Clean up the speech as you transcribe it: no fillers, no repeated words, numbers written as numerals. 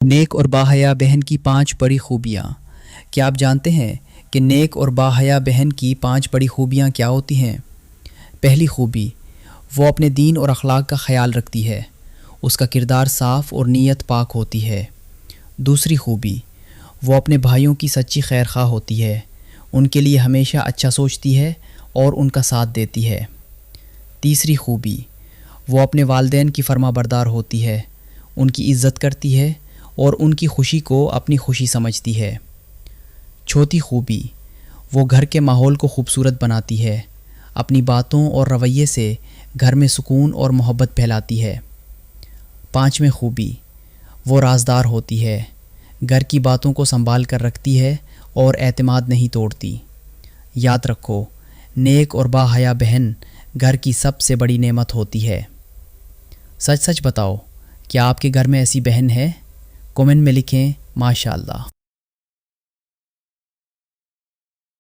نیک اور باحیا بہن کی 5 بڑی خوبیاں۔ کیا آپ جانتے ہیں کہ نیک اور باحیا بہن کی 5 بڑی خوبیاں کیا ہوتی ہیں؟ پہلی خوبی، وہ اپنے دین اور اخلاق کا خیال رکھتی ہے۔ اس کا کردار صاف اور نیت پاک ہوتی ہے۔ دوسری خوبی، وہ اپنے بھائیوں کی سچی خیر خواہ ہوتی ہے۔ ان کے لیے ہمیشہ اچھا سوچتی ہے اور ان کا ساتھ دیتی ہے۔ تیسری خوبی، وہ اپنے والدین کی فرما بردار ہوتی ہے۔ ان کی عزت کرتی ہے اور ان کی خوشی کو اپنی خوشی سمجھتی ہے۔ چوتھی خوبی، وہ گھر کے ماحول کو خوبصورت بناتی ہے۔ اپنی باتوں اور رویے سے گھر میں سکون اور محبت پھیلاتی ہے۔ پانچویں خوبی، وہ رازدار ہوتی ہے۔ گھر کی باتوں کو سنبھال کر رکھتی ہے اور اعتماد نہیں توڑتی۔ یاد رکھو، نیک اور باحیا بہن گھر کی سب سے بڑی نعمت ہوتی ہے۔ سچ سچ بتاؤ، کیا آپ کے گھر میں ایسی بہن ہے؟ کمنٹ میں لکھیں ماشاء اللہ۔